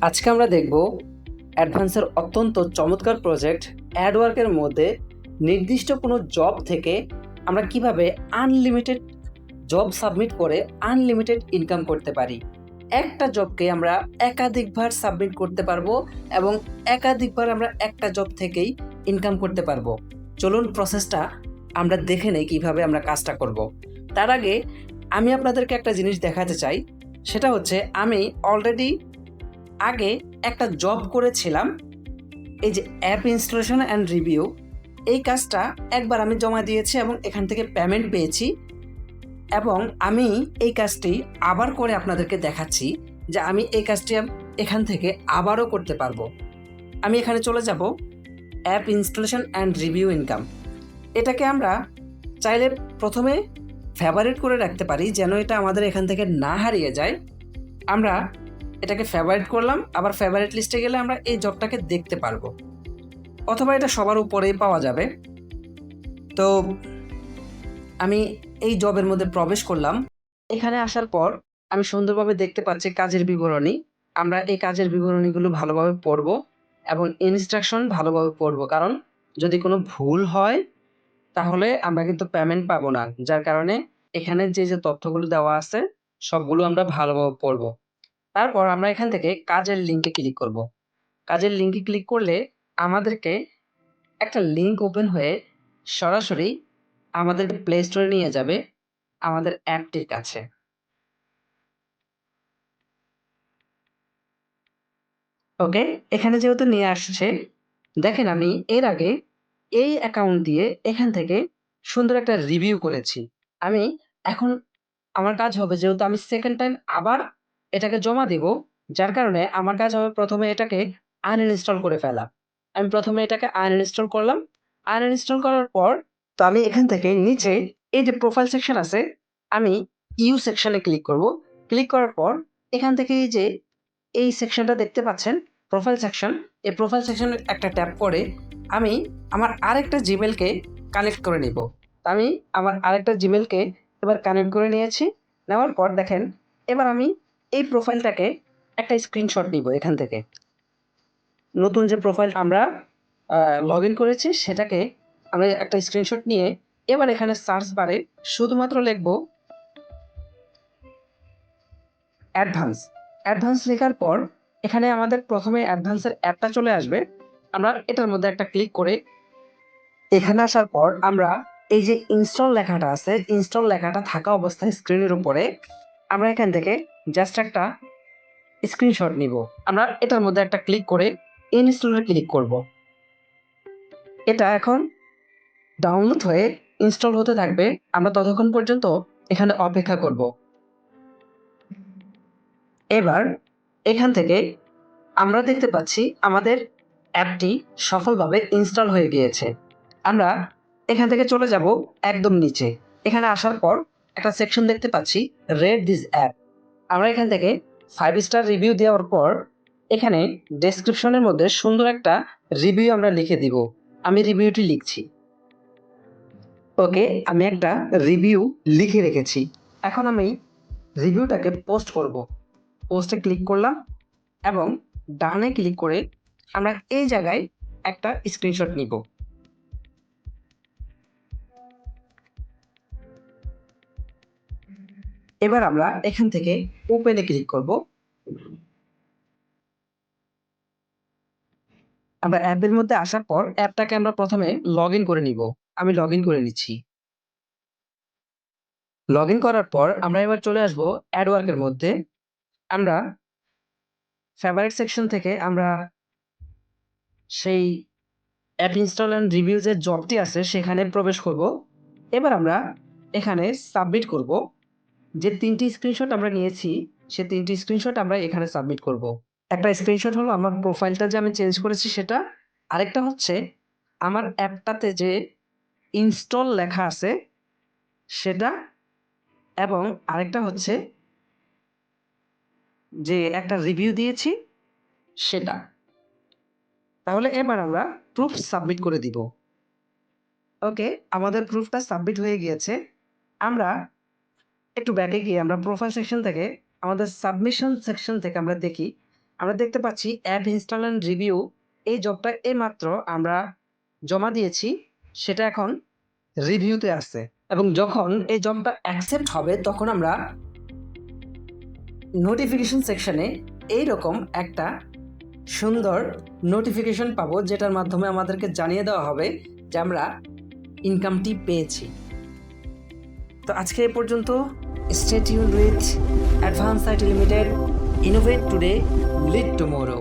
আজকে আমরা দেখব অ্যাডভান্সের অত্যন্ত চমৎকার প্রজেক্ট অ্যাডওয়ার্কের মধ্যে নির্দিষ্ট কোনো জব থেকে আমরা কিভাবে আনলিমিটেড জব সাবমিট করে আনলিমিটেড ইনকাম করতে পারি। একটা জবকে আমরা একাধিকবার সাবমিট করতে পারবো এবং একাধিকবার আমরা একটা জব থেকেই ইনকাম করতে পারবো। চলুন প্রসেসটা আমরা দেখে নেই কিভাবে আমরা কাজটা করব। তার আগে আমি আপনাদেরকে একটা জিনিস দেখাতে চাই, সেটা হচ্ছে আমি অলরেডি আগে একটা জব করেছিলাম। এই যে অ্যাপ ইনস্টলেশন অ্যান্ড রিভিউ, এই কাজটা একবার আমি জমা দিয়েছি এবং এখান থেকে পেমেন্ট পেয়েছি এবং আমি এই কাজটি আবার করে আপনাদেরকে দেখাচ্ছি যে আমি এই কাজটি এখান থেকে আবারও করতে পারবো। আমি এখানে চলে যাব app installation and review income. এটাকে আমরা চাইলে প্রথমে ফেভারিট করে রাখতে পারি যেন এটা আমাদের এখান থেকে না হারিয়ে যায়। আমরা এটাকে ফেভারিট করলাম, আবার ফেভারিট লিস্টে গেলে আমরা এই জবটাকে দেখতে পারবো, অথবা এটা সবার উপরেই পাওয়া যাবে। তো আমি এই জবের মধ্যে প্রবেশ করলাম। এখানে আসার পর আমি সুন্দরভাবে দেখতে পাচ্ছি কাজের বিবরণী। আমরা এই কাজের বিবরণীগুলো ভালোভাবে পড়ব এবং ইনস্ট্রাকশন ভালোভাবে পড়ব, কারণ যদি কোনো ভুল হয় তাহলে আমরা কিন্তু পেমেন্ট পাবো না। যার কারণে এখানে যে তথ্যগুলো দেওয়া আছে সবগুলো আমরা ভালোভাবে পড়ব। তারপর আমরা এখান থেকে কাজের লিঙ্কে ক্লিক করব। কাজের লিঙ্কে ক্লিক করলে আমাদেরকে একটা লিঙ্ক ওপেন হয়ে সরাসরি আমাদের প্লে স্টোরে নিয়ে যাবে আমাদের অ্যাপটির কাছে। ওকে, এখানে যেহেতু নিয়ে আসছে, দেখেন আমি এর আগে এই অ্যাকাউন্ট দিয়ে এখান থেকে সুন্দর একটা রিভিউ করেছি। আমি এখন আমার কাজ হবে, যেহেতু আমি সেকেন্ড টাইম আবার এটাকে জমা দিব, যার কারণে আমার কাজ হবে প্রথমে এটাকে আনইনস্টল করে ফেলা। আমি প্রথমে এটাকে আনইনস্টল করলাম। আনইনস্টল করার পর তো আমি এখান থেকে নিচে এই যে প্রোফাইল সেকশন আছে, আমি ইউ সেকশনে ক্লিক করব। ক্লিক করার পর এখান থেকে এই যে এই সেকশনটা দেখতে পাচ্ছেন, প্রোফাইল সেকশন। এই প্রোফাইল সেকশনে একটা ট্যাপ করে আমি আমার আরেকটা জিমেলকে কানেক্ট করে নিব। আমি আমার আরেকটা জিমেলকে এবার কানেক্ট করে নিয়েছি। নেওয়ার পর দেখেন, এবার আমি এই প্রোফাইলটাকে একটা স্ক্রিনশট নিব। এখান থেকে নতুন যে প্রোফাইল আমরা লগ ইন করেছি সেটাকে আমরা একটা স্ক্রিনশট নিয়ে এবার এখানে সার্চ বারে শুধুমাত্র লিখব অ্যাডভান্স। অ্যাডভান্স লেখার পর এখানে আমাদের প্রথমে অ্যাডভান্সের অ্যাপটা চলে আসবে। আমরা এটার মধ্যে একটা ক্লিক করে এখানে আসার পর আমরা এই যে ইনস্টল লেখাটা আছে, ইনস্টল লেখাটা থাকা অবস্থায় স্ক্রিনের উপরে আমরা এখান থেকে জাস্ট একটা স্ক্রিনশট নিব। আমরা এটার মধ্যে একটা ক্লিক করে ইনস্টলে ক্লিক করব। এটা এখন ডাউনলোড হয়ে ইনস্টল হতে থাকবে। আমরা ততক্ষণ পর্যন্ত এখানে অপেক্ষা করব। এবার এখান থেকে আমরা দেখতে পাচ্ছি আমাদের অ্যাপটি সফলভাবে ইনস্টল হয়ে গিয়েছে। আমরা এখান থেকে চলে যাব একদম নিচে। এখানে আসার পর একটা সেকশন দেখতে পাচ্ছি রেট দিস অ্যাপ। আমরা এখান থেকে 5 স্টার রিভিউ দেওয়ার পর এখানে ডেসক্রিপশনের মধ্যে সুন্দর একটা রিভিউ আমরা লিখে দিব। আমি রিভিউটি লিখছি। ওকে, আমি একটা রিভিউ লিখে রেখেছি। এখন আমি রিভিউটাকে পোস্ট করব। পোস্টে ক্লিক করলাম এবং ডানে ক্লিক করে আমরা এই জায়গায় একটা স্ক্রিনশট নিব। এবার আমরা এখান থেকে ওপেনে ক্লিক করব। আমরা অ্যাপের মধ্যে আসার পর অ্যাপটাকে আমরা প্রথমে লগ ইন করে নিব। আমি লগ ইন করে নিচ্ছি। লগ ইন করার পর আমরা এবার চলে আসবো অ্যাডওয়ার্কের মধ্যে। আমরা ফেভারিট সেকশন থেকে আমরা সেই অ্যাপ ইনস্টল অ্যান্ড রিভিউ যে জবটি আছে সেখানে প্রবেশ করব। এবার আমরা এখানে সাবমিট করব। যে ৩টি স্ক্রিনশট আমরা নিয়েছি সে ৩টি স্ক্রিনশট আমরা এখানে সাবমিট করব। একটা স্ক্রিনশট হলো আমার প্রোফাইলটা যে আমি চেঞ্জ করেছি সেটা, আরেকটা হচ্ছে আমার অ্যাপটাতে যে ইনস্টল লেখা আছে সেটা, এবং আরেকটা হচ্ছে যে একটা রিভিউ দিয়েছি সেটা। তাহলে এবার আমরা প্রুফ সাবমিট করে দিব। ওকে, আমাদের প্রুফটা সাবমিট হয়ে গিয়েছে। আমরা একটু ব্যাকে গিয়ে আমরা প্রোফাইল সেকশন থেকে আমাদের সাবমিশন সেকশন থেকে আমরা দেখি আমরা দেখতে পাচ্ছি অ্যাপ ইনস্টল অ্যান্ড রিভিউ এই জবটা এইমাত্র আমরা জমা দিয়েছি, সেটা এখন রিভিউতে আসছে এবং যখন এই জবটা অ্যাকসেপ্ট হবে তখন আমরা নোটিফিকেশন সেকশনে এইরকম একটা সুন্দর নোটিফিকেশন পাবো, যেটার মাধ্যমে আমাদেরকে জানিয়ে দেওয়া হবে যে আমরা ইনকামটি পেয়েছি। তো আজকে এ পর্যন্ত। Stay tuned with advance IT limited, innovate today, lead tomorrow.